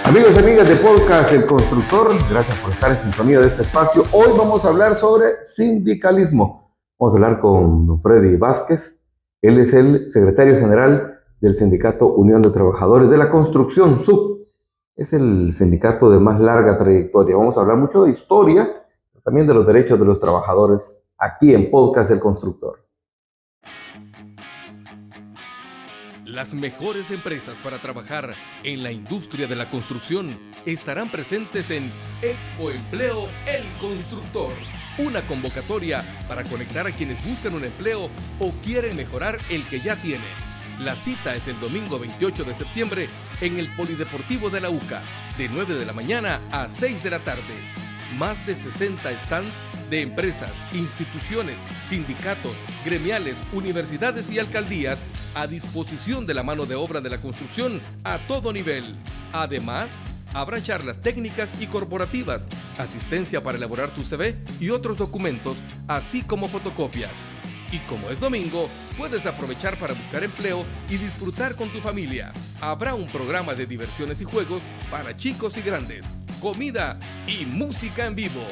Amigos y amigas de Podcast El Constructor, gracias por estar en sintonía de este espacio. Hoy vamos a hablar sobre sindicalismo. Vamos a hablar con don Freddy Vázquez. Él es el secretario general del Sindicato Unión de Trabajadores de la Construcción, SUC. Es el sindicato de más larga trayectoria. Vamos a hablar mucho de historia, pero también de los derechos de los trabajadores aquí en Podcast El Constructor. Las mejores empresas para trabajar en la industria de la construcción estarán presentes en Expo Empleo El Constructor, una convocatoria para conectar a quienes buscan un empleo o quieren mejorar el que ya tienen. La cita es el domingo 28 de septiembre en el Polideportivo de la UCA, de 9 de la mañana a 6 de la tarde. Más de 60 stands de empresas, instituciones, sindicatos, gremiales, universidades y alcaldías a disposición de la mano de obra de la construcción a todo nivel. Además, habrá charlas técnicas y corporativas, asistencia para elaborar tu CV y otros documentos, así como fotocopias. Y como es domingo, puedes aprovechar para buscar empleo y disfrutar con tu familia. Habrá un programa de diversiones y juegos para chicos y grandes, comida y música en vivo.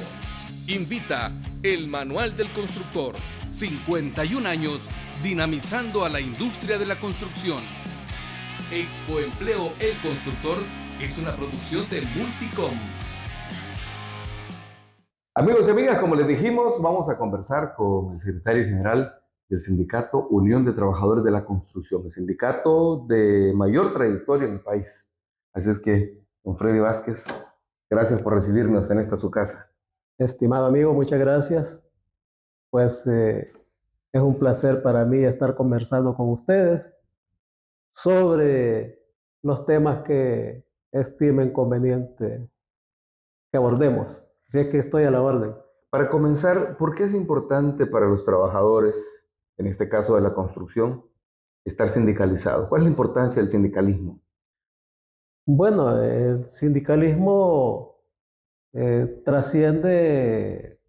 Invita el Manual del Constructor. 51 años dinamizando a la industria de la construcción. Expo Empleo El Constructor es una producción de Multicom. Amigos y amigas, como les dijimos, vamos a conversar con el secretario general del Sindicato Unión de Trabajadores de la Construcción, el sindicato de mayor trayectoria en el país. Así es que, don Freddy Vázquez, gracias por recibirnos en esta su casa. Estimado amigo, muchas gracias. Pues es un placer para mí estar conversando con ustedes sobre los temas que estimen conveniente que abordemos. Así es que estoy a la orden. Para comenzar, ¿por qué es importante para los trabajadores, en este caso de la construcción, estar sindicalizados? ¿Cuál es la importancia del sindicalismo? Bueno, el sindicalismo trasciende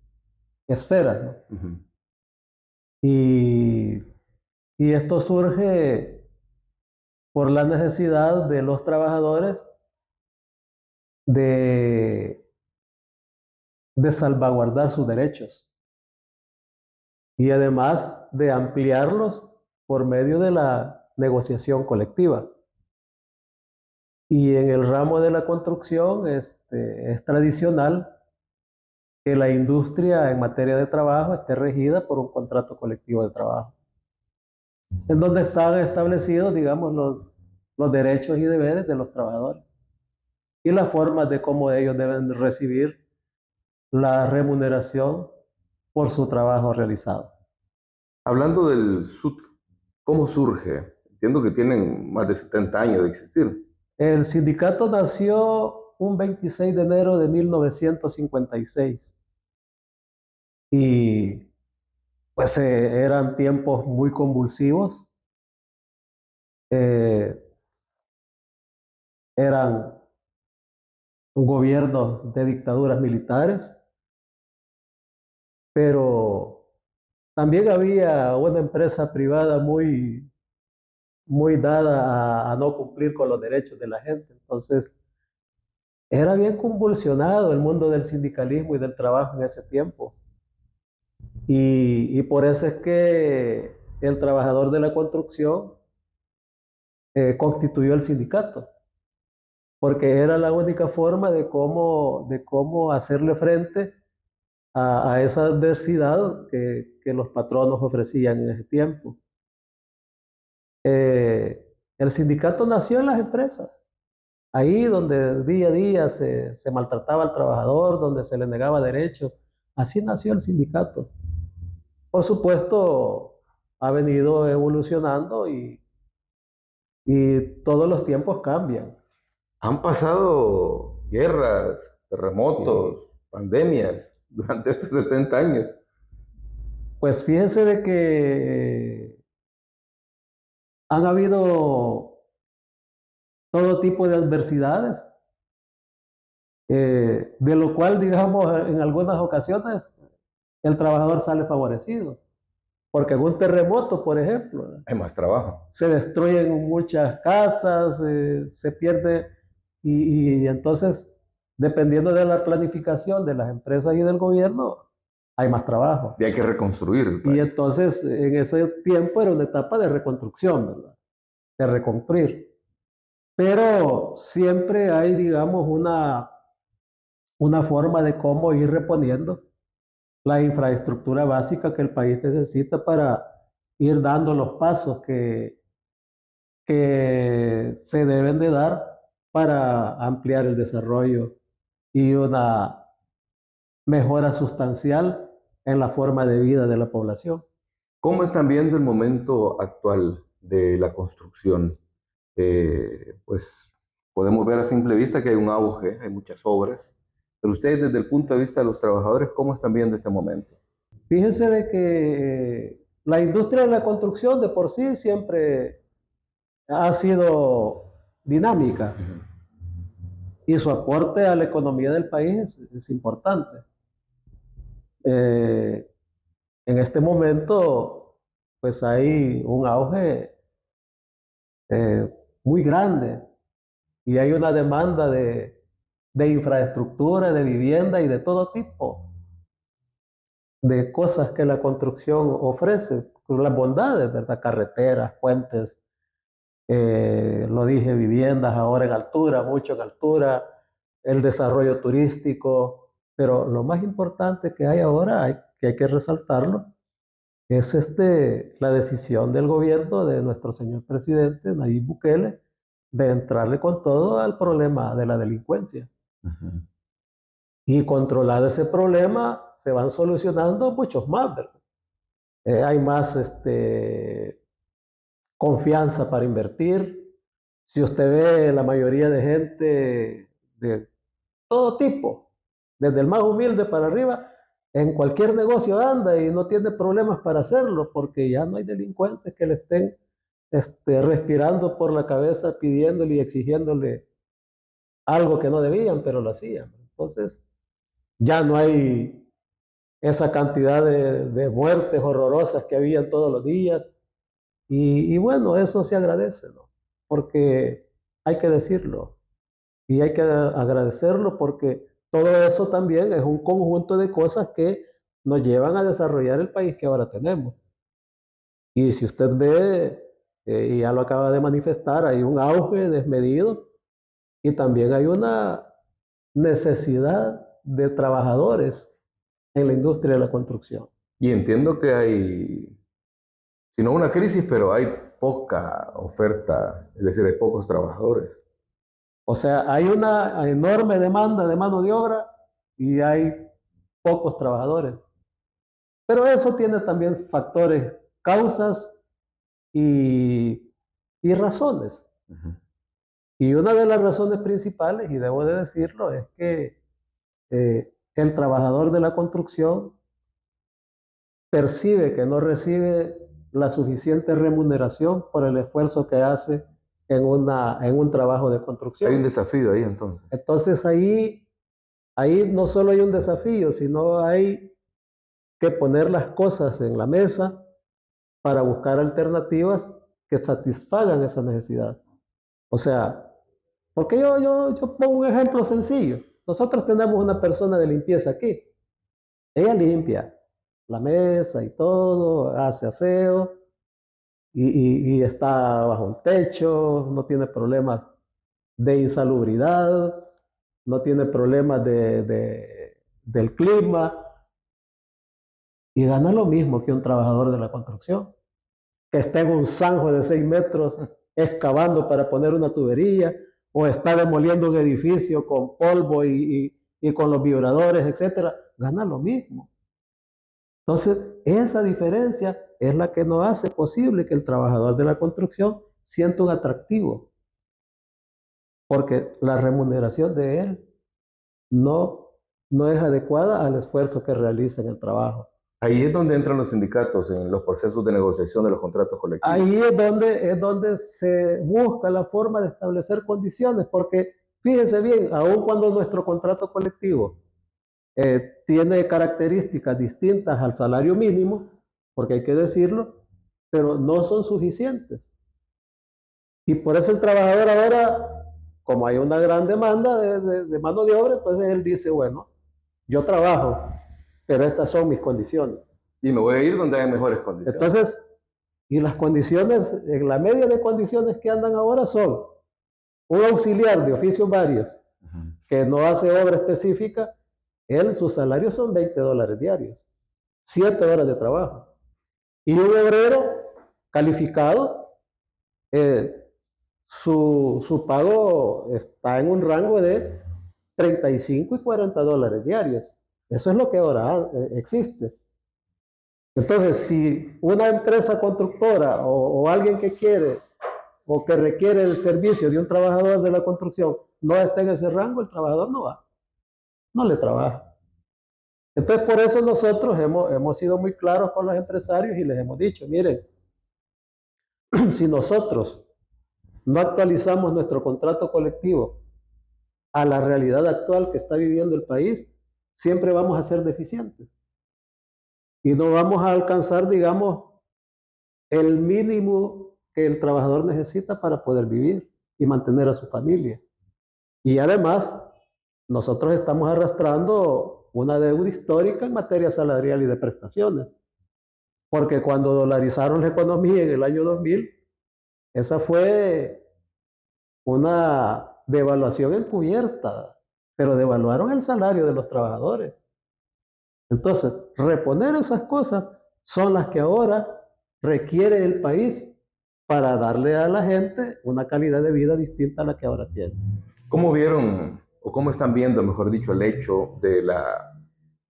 esferas, ¿no? Uh-huh. Y esto surge por la necesidad de los trabajadores de salvaguardar sus derechos y además de ampliarlos por medio de la negociación colectiva. Y en el ramo de la construcción es tradicional que la industria en materia de trabajo esté regida por un contrato colectivo de trabajo, en donde están establecidos, digamos, los derechos y deberes de los trabajadores y las formas de cómo ellos deben recibir la remuneración por su trabajo realizado. Hablando del SUT, ¿cómo surge? Entiendo que tienen más de 70 años de existir. El sindicato nació un 26 de enero de 1956 y pues eran tiempos muy convulsivos. Eran gobiernos de dictaduras militares, pero también había una empresa privada muy dada a no cumplir con los derechos de la gente. Entonces, era bien convulsionado el mundo del sindicalismo y del trabajo en ese tiempo. Y por eso es que el trabajador de la construcción constituyó el sindicato, porque era la única forma de cómo hacerle frente a esa adversidad que los patronos ofrecían en ese tiempo. El sindicato nació en las empresas, ahí donde día a día se maltrataba al trabajador, donde se le negaba derechos. Así nació el sindicato. Por supuesto, ha venido evolucionando y todos los tiempos cambian. Han pasado guerras, terremotos, pandemias durante estos 70 años. Pues fíjense de que han habido todo tipo de adversidades, de lo cual, digamos, en algunas ocasiones el trabajador sale favorecido. Porque en un terremoto, por ejemplo, hay más trabajo. se destruyen muchas casas, se pierde Y entonces, dependiendo de la planificación de las empresas y del gobierno, hay más trabajo. Y hay que reconstruir el Y país. entonces, en ese tiempo era una etapa de reconstrucción, ¿verdad? De reconstruir. Pero siempre hay, digamos, una forma de cómo ir reponiendo la infraestructura básica que el país necesita para ir dando los pasos que se deben de dar para ampliar el desarrollo y una mejora sustancial en la forma de vida de la población. ¿Cómo están viendo el momento actual de la construcción? Pues podemos ver a simple vista que hay un auge, hay muchas obras, pero ustedes desde el punto de vista de los trabajadores, ¿cómo están viendo este momento? Fíjense de que la industria de la construcción de por sí siempre ha sido dinámica y su aporte a la economía del país es importante. Eh, en este momento, pues hay un auge muy grande y hay una demanda de infraestructura, de vivienda y de todo tipo de cosas que la construcción ofrece, las bondades, ¿verdad? Carreteras, puentes, lo dije, viviendas ahora en altura, mucho en altura, el desarrollo turístico, pero lo más importante que hay ahora, que hay que resaltarlo, es la decisión del gobierno de nuestro señor presidente Nayib Bukele de entrarle con todo al problema de la delincuencia. Y controlado ese problema, se van solucionando muchos más, ¿verdad? Hay más confianza para invertir. Si usted ve la mayoría de gente de todo tipo, desde el más humilde para arriba, en cualquier negocio anda y no tiene problemas para hacerlo, porque ya no hay delincuentes que le estén respirando por la cabeza, pidiéndole y exigiéndole algo que no debían, pero lo hacían. Entonces, ya no hay esa cantidad de muertes horrorosas que había todos los días. Y bueno, eso se agradece, ¿no? Porque hay que decirlo y hay que agradecerlo porque todo eso también es un conjunto de cosas que nos llevan a desarrollar el país que ahora tenemos. Y si usted ve, y ya lo acaba de manifestar, hay un auge desmedido y también hay una necesidad de trabajadores en la industria de la construcción. Y entiendo que hay, si no una crisis, pero hay poca oferta, es decir, hay pocos trabajadores. O sea, hay una enorme demanda de mano de obra y hay pocos trabajadores. Pero eso tiene también factores, causas y razones. Y una de las razones principales, y debo de decirlo, es que el trabajador de la construcción percibe que no recibe la suficiente remuneración por el esfuerzo que hace en un trabajo de construcción. Hay un desafío ahí entonces. Entonces ahí no solo hay un desafío, sino hay que poner las cosas en la mesa para buscar alternativas que satisfagan esa necesidad. O sea, porque yo pongo un ejemplo sencillo. Nosotros tenemos una persona de limpieza aquí. Ella limpia la mesa y todo, hace aseo y está bajo un techo, no tiene problemas de insalubridad, no tiene problemas del clima y gana lo mismo que un trabajador de la construcción, que está en un zanjo de 6 metros excavando para poner una tubería o está demoliendo un edificio con polvo y con los vibradores, etcétera, gana lo mismo. Entonces, esa diferencia es la que nos hace posible que el trabajador de la construcción sienta un atractivo, porque la remuneración de él no es adecuada al esfuerzo que realiza en el trabajo. Ahí es donde entran los sindicatos en los procesos de negociación de los contratos colectivos. Ahí es donde se busca la forma de establecer condiciones, porque fíjense bien, aun cuando nuestro contrato colectivo tiene características distintas al salario mínimo, porque hay que decirlo, pero no son suficientes. Y por eso el trabajador ahora como hay una gran demanda de mano de obra, entonces él dice, bueno, yo trabajo, pero estas son mis condiciones. Y me voy a ir donde hay mejores condiciones. Entonces, y las condiciones, en la media de condiciones que andan ahora son un auxiliar de oficios varios que no hace obra específica, sus salarios son $20 diarios, 7 horas de trabajo. Y un obrero calificado, su pago está en un rango de 35 y $40 diarios. Eso es lo que ahora existe. Entonces, si una empresa constructora o alguien que quiere o que requiere el servicio de un trabajador de la construcción no está en ese rango, el trabajador no va, no le trabaja. Entonces, por eso nosotros hemos sido muy claros con los empresarios y les hemos dicho, miren, si nosotros no actualizamos nuestro contrato colectivo a la realidad actual que está viviendo el país, siempre vamos a ser deficientes. Y no vamos a alcanzar, digamos, el mínimo que el trabajador necesita para poder vivir y mantener a su familia. Y además, nosotros estamos arrastrando una deuda histórica en materia salarial y de prestaciones. Porque cuando dolarizaron la economía en el año 2000, esa fue una devaluación encubierta, pero devaluaron el salario de los trabajadores. Entonces, reponer esas cosas son las que ahora requiere el país para darle a la gente una calidad de vida distinta a la que ahora tiene. ¿Cómo vieron, o cómo están viendo, mejor dicho, el hecho de la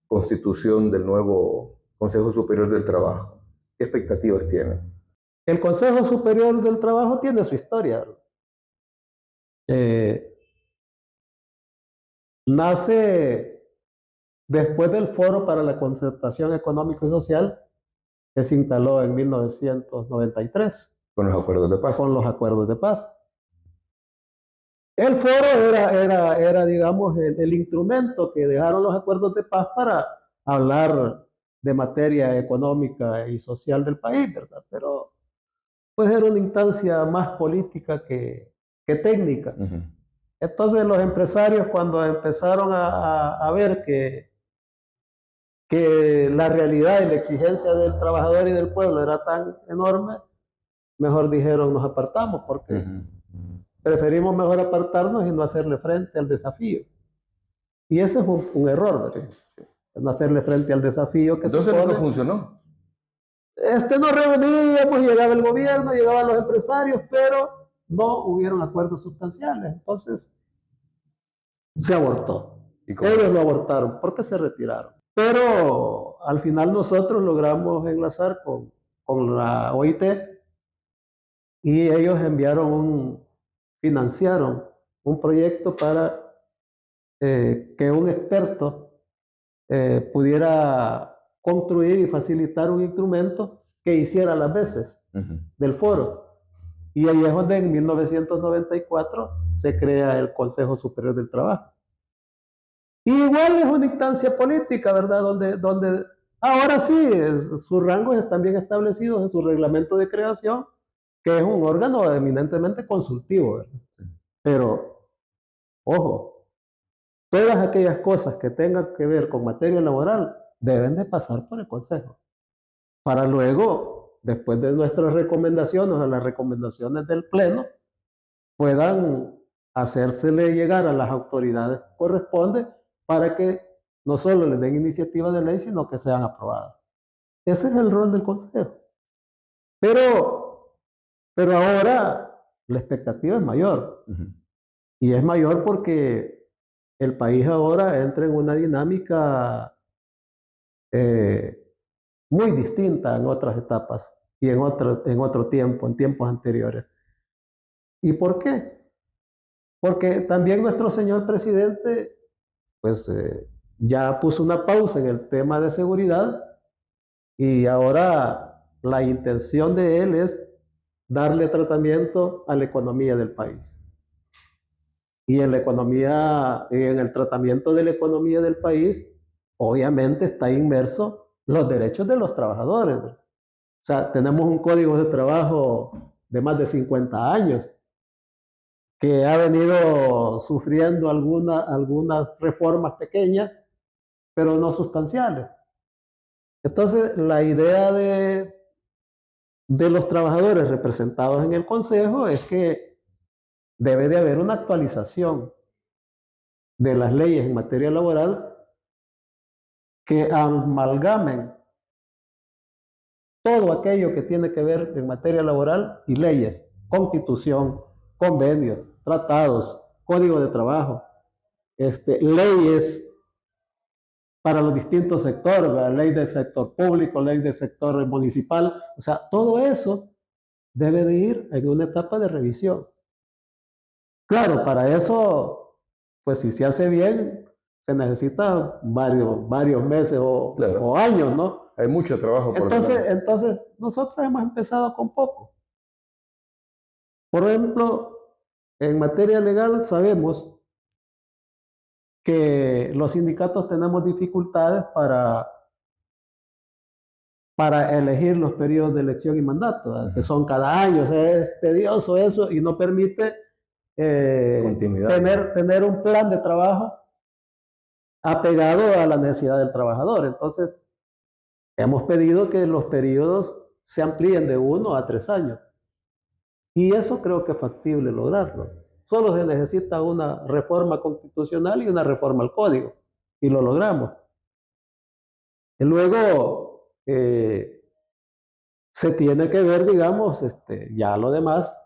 constitución del nuevo Consejo Superior del Trabajo? ¿Qué expectativas tienen? El Consejo Superior del Trabajo tiene su historia. Nace después del Foro para la Concertación Económica y Social que se instaló en 1993. Con los acuerdos de paz. Con los acuerdos de paz. El foro era digamos, el instrumento que dejaron los acuerdos de paz para hablar de materia económica y social del país, ¿verdad? Pero pues era una instancia más política que técnica. Entonces los empresarios cuando empezaron a ver que la realidad y la exigencia del trabajador y del pueblo era tan enorme, mejor dijeron nos apartamos porque preferimos mejor apartarnos y no hacerle frente al desafío. Y ese es un error, ¿verdad? No hacerle frente al desafío que entonces supone. nunca funcionó. Nos reuníamos, llegaba el gobierno, llegaban los empresarios, pero no hubieron acuerdos sustanciales. Entonces se abortó. Ellos lo abortaron porque se retiraron. Pero al final nosotros logramos enlazar con la OIT y ellos financiaron un proyecto para que un experto pudiera construir y facilitar un instrumento que hiciera las veces del foro. Y ahí es donde en 1994 se crea el Consejo Superior del Trabajo. Y igual es una instancia política, ¿verdad? Donde ahora sí, sus rangos están bien establecidos en su reglamento de creación, que es un órgano eminentemente consultivo, ¿verdad? Sí. Pero, ojo, todas aquellas cosas que tengan que ver con materia laboral deben de pasar por el Consejo. Para luego, después de nuestras recomendaciones, a las recomendaciones del Pleno, puedan hacérsele llegar a las autoridades que corresponde para que no solo les den iniciativa de ley, sino que sean aprobadas. Ese es el rol del Consejo. Pero ahora la expectativa es mayor. Y es mayor porque el país ahora entra en una dinámica muy distinta en otras etapas y en otro tiempo, en tiempos anteriores. ¿Y por qué? Porque también nuestro señor presidente pues ya puso una pausa en el tema de seguridad y ahora la intención de él es darle tratamiento a la economía del país. Y en el tratamiento de la economía del país, obviamente está inmerso los derechos de los trabajadores. O sea, tenemos un código de trabajo de más de 50 años que ha venido sufriendo algunas reformas pequeñas, pero no sustanciales. Entonces, la idea de los trabajadores representados en el Consejo es que debe de haber una actualización de las leyes en materia laboral que amalgamen todo aquello que tiene que ver en materia laboral y leyes, constitución, convenios, tratados, código de trabajo, leyes para los distintos sectores, la ley del sector público, ley del sector municipal, o sea, todo eso debe de ir en una etapa de revisión. Claro, para eso, pues si se hace bien, se necesitan varios meses Claro. o años, ¿no? Hay mucho trabajo por delante. Entonces, nosotros hemos empezado con poco. Por ejemplo, en materia legal sabemos que los sindicatos tenemos dificultades para elegir los periodos de elección y mandato, que son cada año. O sea, es tedioso eso y no permite Continuidad. tener un plan de trabajo apegado a la necesidad del trabajador. Entonces, hemos pedido que los periodos se amplíen de 1 a 3 años. Y eso creo que es factible lograrlo. Solo se necesita una reforma constitucional y una reforma al código. Y lo logramos. Y luego se tiene que ver, digamos, ya lo demás,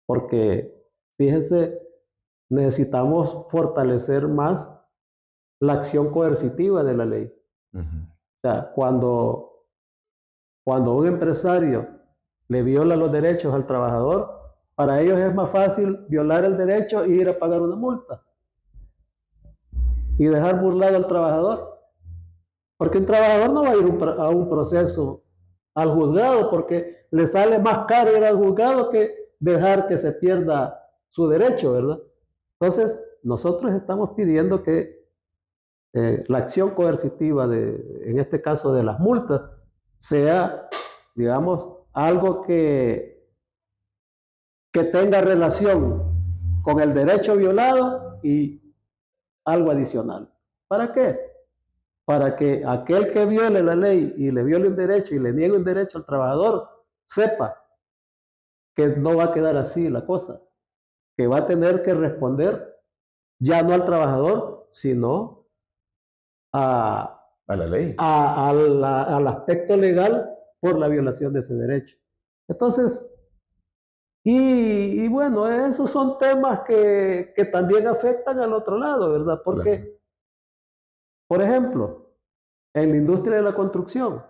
porque fíjense, necesitamos fortalecer más la acción coercitiva de la ley. O sea, cuando un empresario le viola los derechos al trabajador, para ellos es más fácil violar el derecho e ir a pagar una multa y dejar burlado al trabajador. Porque un trabajador no va a ir a un proceso al juzgado porque le sale más caro ir al juzgado que dejar que se pierda su derecho, ¿verdad? Entonces, nosotros estamos pidiendo que la acción coercitiva, en este caso de las multas, sea, digamos, algo que tenga relación con el derecho violado y algo adicional. ¿Para qué? Para que aquel que viole la ley y le viole un derecho y le niegue un derecho al trabajador, sepa que no va a quedar así la cosa, que va a tener que responder ya no al trabajador, sino a la ley, al aspecto legal por la violación de ese derecho. Entonces, y bueno, esos son temas que también afectan al otro lado, ¿verdad? Porque, claro, por ejemplo, en la industria de la construcción,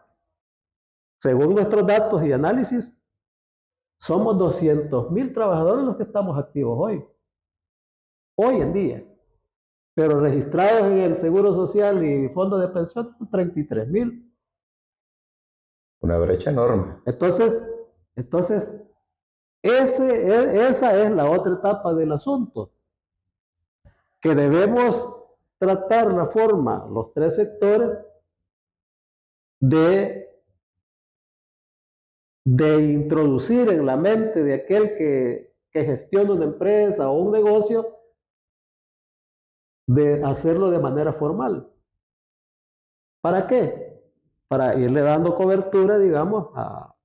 según nuestros datos y análisis, somos 200,000 trabajadores los que estamos activos hoy en día. Pero registrados en el Seguro Social y Fondo de Pensiones, 33,000. Una brecha enorme. Entonces, esa es la otra etapa del asunto, que debemos tratar la forma, los tres sectores, de introducir en la mente de aquel que gestiona una empresa o un negocio, de hacerlo de manera formal. ¿Para qué? Para irle dando cobertura, digamos, a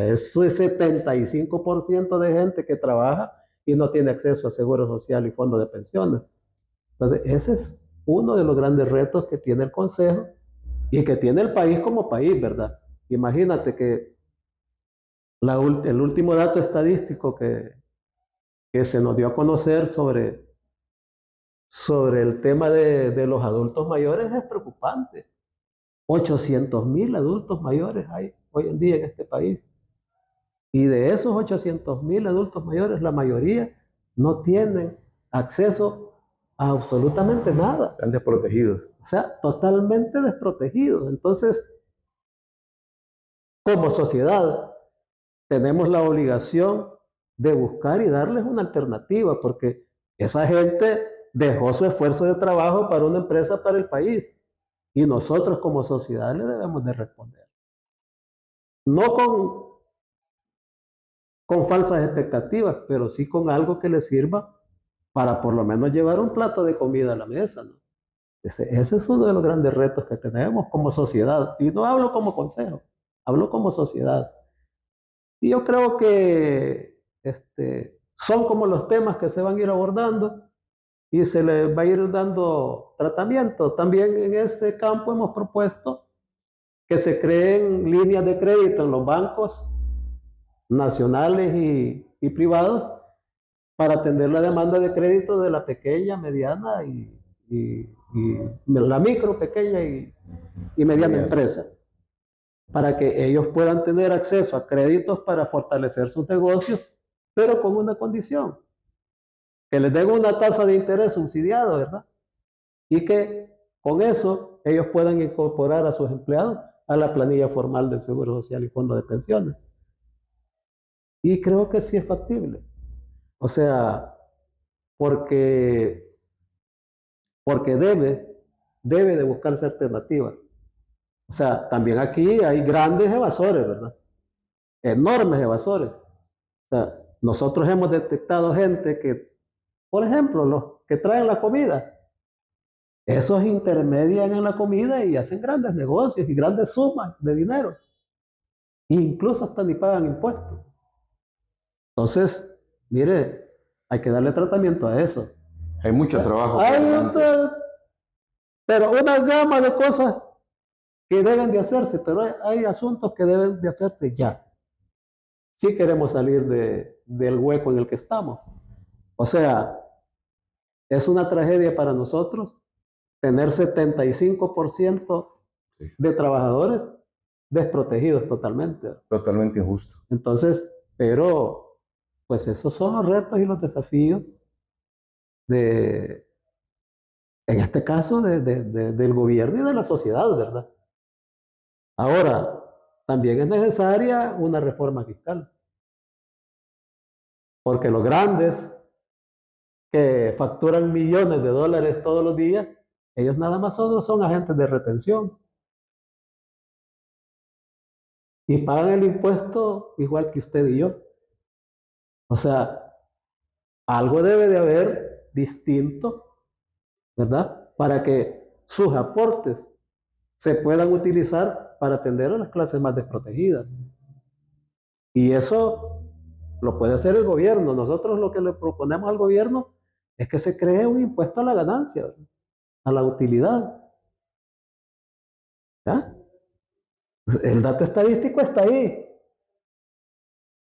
ese 75% de gente que trabaja y no tiene acceso a seguro social y fondo de pensiones. Entonces, ese es uno de los grandes retos que tiene el Consejo y que tiene el país como país, ¿verdad? Imagínate que el último dato estadístico que se nos dio a conocer sobre el tema de los adultos mayores es preocupante. 800,000 adultos mayores hay hoy en día en este país. Y de esos 800,000 adultos mayores, la mayoría no tienen acceso a absolutamente nada. Están desprotegidos. O sea, totalmente desprotegidos. Entonces, como sociedad, tenemos la obligación de buscar y darles una alternativa, porque esa gente dejó su esfuerzo de trabajo para una empresa, para el país. Y nosotros como sociedad le debemos de responder. No con falsas expectativas, pero sí con algo que les sirva para por lo menos llevar un plato de comida a la mesa, ¿no? Ese es uno de los grandes retos que tenemos como sociedad. Y no hablo como consejo, hablo como sociedad. Y yo creo que son como los temas que se van a ir abordando y se les va a ir dando tratamiento. También en este campo hemos propuesto que se creen líneas de crédito en los bancos nacionales y privados para atender la demanda de crédito de la pequeña, mediana y la micro, pequeña y mediana empresa, para que ellos puedan tener acceso a créditos para fortalecer sus negocios, pero con una condición, que les den una tasa de interés subsidiada, ¿verdad? Y que con eso ellos puedan incorporar a sus empleados a la planilla formal del Seguro Social y Fondo de Pensiones. Y creo que sí es factible. O sea, porque, porque debe de buscarse alternativas. O sea, también aquí hay grandes evasores, ¿verdad? Enormes evasores. O sea, nosotros hemos detectado gente que, por ejemplo, los que traen la comida, esos intermedian en la comida y hacen grandes negocios y grandes sumas de dinero. E incluso hasta ni pagan impuestos. Entonces, mire, hay que darle tratamiento a eso. Hay mucho trabajo. Pero una gama de cosas que deben de hacerse, pero hay asuntos que deben de hacerse ya. Si queremos salir del hueco en el que estamos. O sea, es una tragedia para nosotros tener 75% de trabajadores desprotegidos totalmente. Totalmente injusto. Entonces, pero, pues esos son los retos y los desafíos en este caso, del gobierno y de la sociedad, ¿verdad? Ahora, también es necesaria una reforma fiscal, porque los grandes que facturan millones de dólares todos los días, ellos nada más son agentes de retención y pagan el impuesto igual que usted y yo. O sea, algo debe de haber distinto, ¿verdad? Para que sus aportes se puedan utilizar para atender a las clases más desprotegidas. Y eso lo puede hacer el gobierno. Nosotros lo que le proponemos al gobierno es que se cree un impuesto a la ganancia, ¿verdad? A la utilidad. ¿Ya? El dato estadístico está ahí.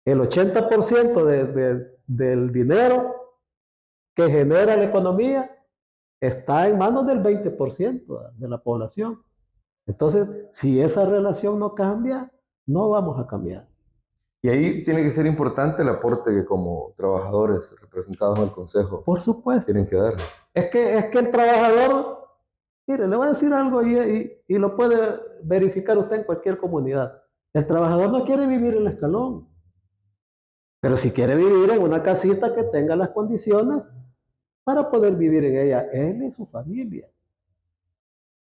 El 80% del dinero que genera la economía está en manos del 20% de la población. Entonces, si esa relación no cambia, no vamos a cambiar. Y ahí tiene que ser importante el aporte que como trabajadores representados en el Consejo, por supuesto, tienen que dar. Es que el trabajador, mire, le voy a decir algo y lo puede verificar usted en cualquier comunidad. El trabajador no quiere vivir en el escalón, pero si quiere vivir en una casita que tenga las condiciones para poder vivir en ella, él y su familia.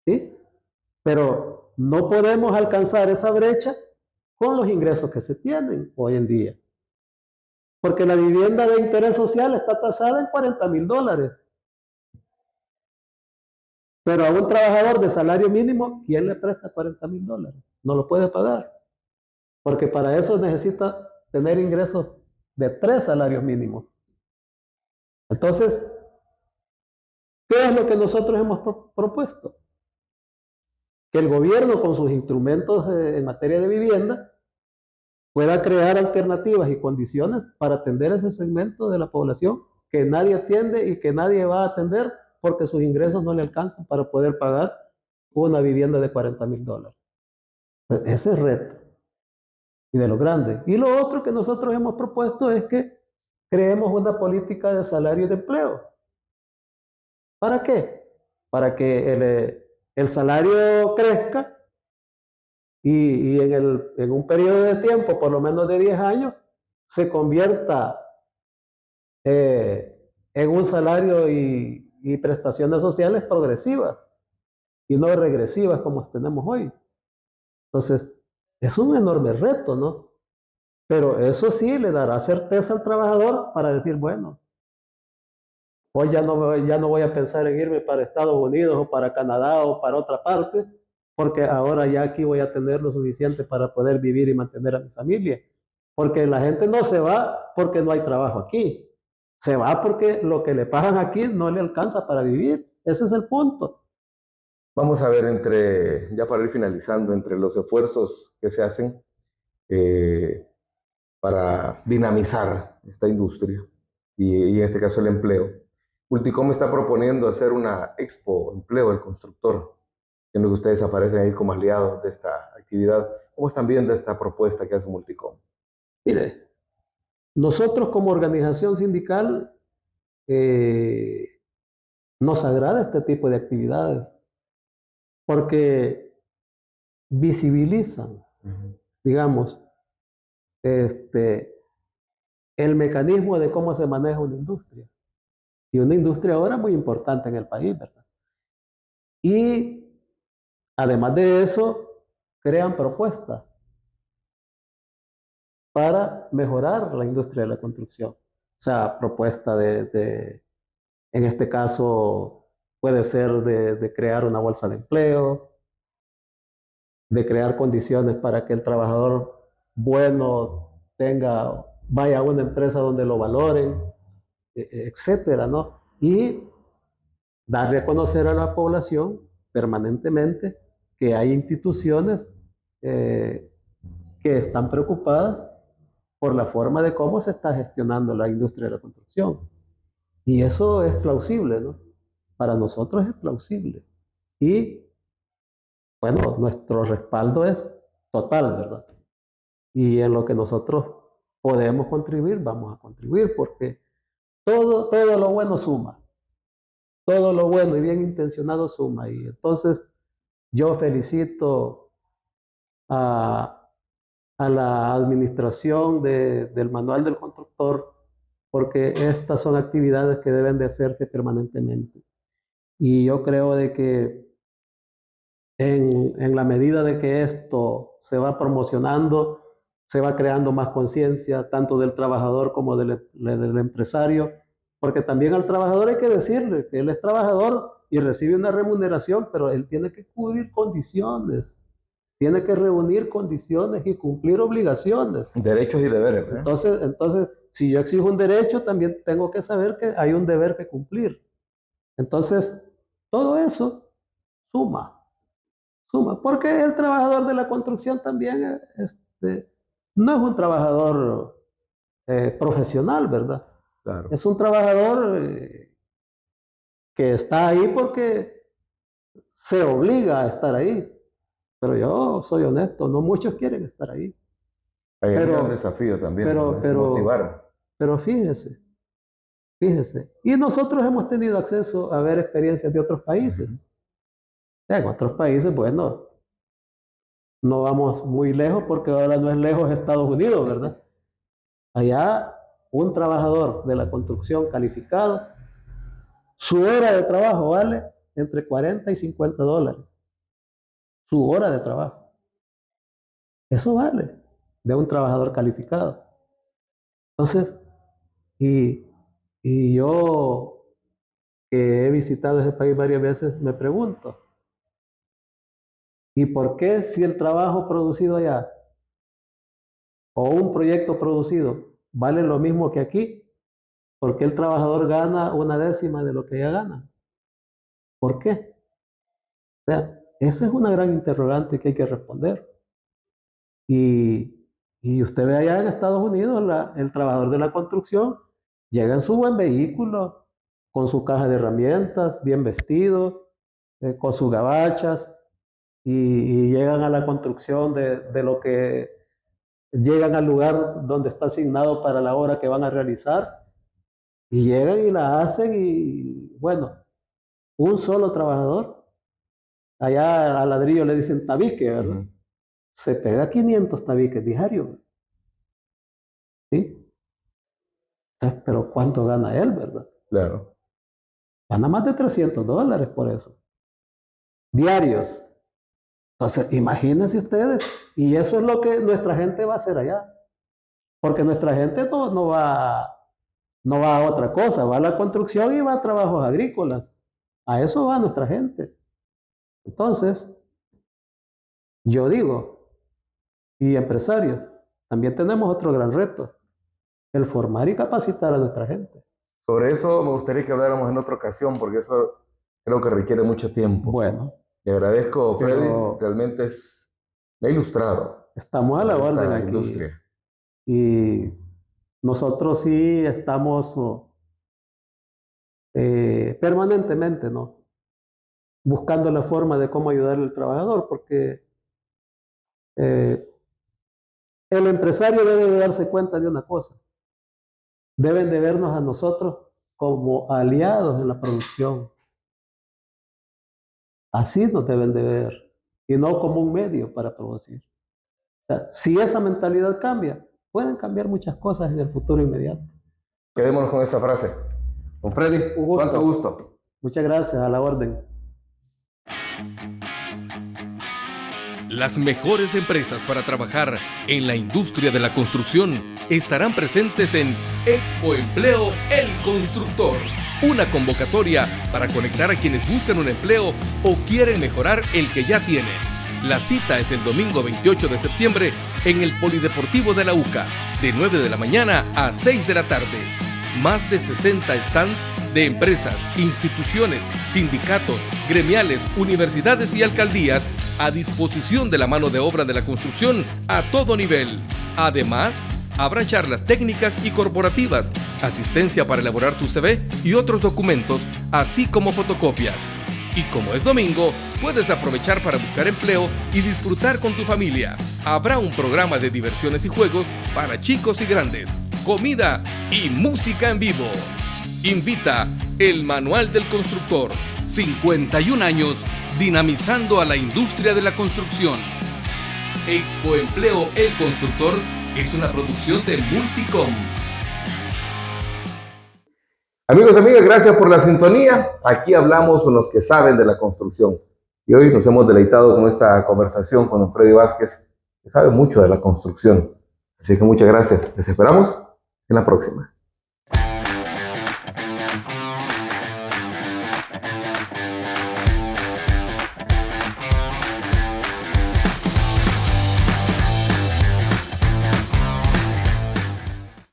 ¿Sí? Pero no podemos alcanzar esa brecha con los ingresos que se tienen hoy en día. Porque la vivienda de interés social está tasada en $40,000. Pero a un trabajador de salario mínimo, ¿quién le presta $40,000? No lo puede pagar. Porque para eso necesita tener ingresos de 3 salarios mínimos. Entonces, ¿qué es lo que nosotros hemos propuesto? Que el gobierno con sus instrumentos en materia de vivienda pueda crear alternativas y condiciones para atender ese segmento de la población que nadie atiende y que nadie va a atender porque sus ingresos no le alcanzan para poder pagar una vivienda de $40,000. Ese es el reto y de lo grande. Y lo otro que nosotros hemos propuesto es que creemos una política de salario y de empleo. ¿Para qué? Para que el salario crezca y en un periodo de tiempo, por lo menos de 10 años, se convierta en un salario y prestaciones sociales progresivas y no regresivas como tenemos hoy. Entonces, es un enorme reto, ¿no? Pero eso sí le dará certeza al trabajador para decir, bueno, hoy ya no voy a pensar en irme para Estados Unidos o para Canadá o para otra parte, porque ahora ya aquí voy a tener lo suficiente para poder vivir y mantener a mi familia. Porque la gente no se va porque no hay trabajo aquí. Se va porque lo que le pagan aquí no le alcanza para vivir. Ese es el punto. Vamos a ver ya para ir finalizando, entre los esfuerzos que se hacen eh, para dinamizar esta industria y en este caso el empleo. Multicom está proponiendo hacer una Expo Empleo del Constructor, siendo que ustedes aparecen ahí como aliados de esta actividad. ¿Cómo están viendo esta propuesta que hace Multicom? Mire, nosotros como organización sindical eh, nos agrada este tipo de actividades porque visibilizan, digamos, el mecanismo de cómo se maneja una industria. Y una industria ahora muy importante en el país, ¿verdad? Y además de eso, crean propuestas para mejorar la industria de la construcción. O sea, propuesta en este caso, puede ser de crear una bolsa de empleo, de crear condiciones para que el trabajador bueno vaya a una empresa donde lo valoren, etcétera, ¿no? Y darle a conocer a la población permanentemente que hay instituciones eh, que están preocupadas por la forma de cómo se está gestionando la industria de la construcción. Y eso es plausible, ¿no? Para nosotros es plausible. Y bueno, nuestro respaldo es total, ¿verdad? Y en lo que nosotros podemos contribuir, vamos a contribuir, porque todo lo bueno suma. Todo lo bueno y bien intencionado suma. Y entonces yo felicito a, a la administración del Manual del Constructor porque estas son actividades que deben de hacerse permanentemente. Y yo creo de que en la medida de que esto se va promocionando, se va creando más conciencia, tanto del trabajador como del empresario, porque también al trabajador hay que decirle que él es trabajador y recibe una remuneración, pero él tiene que cubrir condiciones, tiene que reunir condiciones y cumplir obligaciones. Derechos y deberes, ¿eh? Entonces, si yo exijo un derecho, también tengo que saber que hay un deber que cumplir. Entonces, todo eso suma, suma, porque el trabajador de la construcción también no es un trabajador profesional, ¿verdad? Claro. Es un trabajador que está ahí porque se obliga a estar ahí. Pero yo soy honesto, no muchos quieren estar ahí. Hay un gran desafío también, ¿no? Motivar. Pero fíjese, y nosotros hemos tenido acceso a ver experiencias de otros países. En otros países, bueno, no vamos muy lejos porque ahora no es lejos Estados Unidos, ¿verdad? Allá un trabajador de la construcción calificado, su hora de trabajo vale entre 40 y 50 dólares. Su hora de trabajo. Eso vale de un trabajador calificado. Entonces, y, y yo que he visitado ese país varias veces, me pregunto, ¿y por qué si el trabajo producido allá o un proyecto producido vale lo mismo que aquí? ¿Por qué el trabajador gana una décima de lo que ella gana? ¿Por qué? O sea, esa es una gran interrogante que hay que responder. Y usted ve allá en Estados Unidos, el trabajador de la construcción llega en su buen vehículo, con su caja de herramientas, bien vestido, con sus gabachas, y llegan a la construcción de lo que llegan al lugar donde está asignado para la obra que van a realizar, y llegan y la hacen, y bueno, un solo trabajador, allá al ladrillo le dicen tabique, ¿verdad? Se pega 500 tabiques diarios, ¿sí? Pero ¿cuánto gana él, verdad? Claro. Gana más de 300 dólares por eso, diarios. Entonces, imagínense ustedes, y eso es lo que nuestra gente va a hacer allá. Porque nuestra gente no va a otra cosa, va a la construcción y va a trabajos agrícolas. A eso va nuestra gente. Entonces, yo digo, y empresarios, también tenemos otro gran reto, el formar y capacitar a nuestra gente. Sobre eso me gustaría que habláramos en otra ocasión, porque eso creo que requiere mucho tiempo. Bueno, Le agradezco, Freddy, pero realmente me ha ilustrado estamos a la sobre orden esta aquí. industria. Y nosotros sí estamos permanentemente, ¿no? Buscando la forma de cómo ayudar al trabajador, porque el empresario debe de darse cuenta de una cosa. Deben de vernos a nosotros como aliados en la producción. Así nos deben de ver, y no como un medio para producir. O sea, si esa mentalidad cambia, pueden cambiar muchas cosas en el futuro inmediato. Quedémonos con esa frase. Con Freddy, Un gusto. cuánto gusto. Muchas gracias, a la orden. Las mejores empresas para trabajar en la industria de la construcción estarán presentes en Expo Empleo El Constructor, una convocatoria para conectar a quienes buscan un empleo o quieren mejorar el que ya tienen. La cita es el domingo 28 de septiembre en el Polideportivo de la UCA, de 9 de la mañana a 6 de la tarde. Más de 60 stands de empresas, instituciones, sindicatos, gremiales, universidades y alcaldías a disposición de la mano de obra de la construcción a todo nivel. Además, habrá charlas técnicas y corporativas, asistencia para elaborar tu CV y otros documentos, así como fotocopias. Y como es domingo, puedes aprovechar para buscar empleo y disfrutar con tu familia. Habrá un programa de diversiones y juegos para chicos y grandes, comida y música en vivo. Invita el Manual del Constructor. 51 años dinamizando a la industria de la construcción. Expo Empleo El Constructor es una producción de Multicom. Amigos y amigas, gracias por la sintonía. Aquí hablamos con los que saben de la construcción. Y hoy nos hemos deleitado con esta conversación con don Freddy Vázquez, que sabe mucho de la construcción. Así que muchas gracias. Les esperamos en la próxima.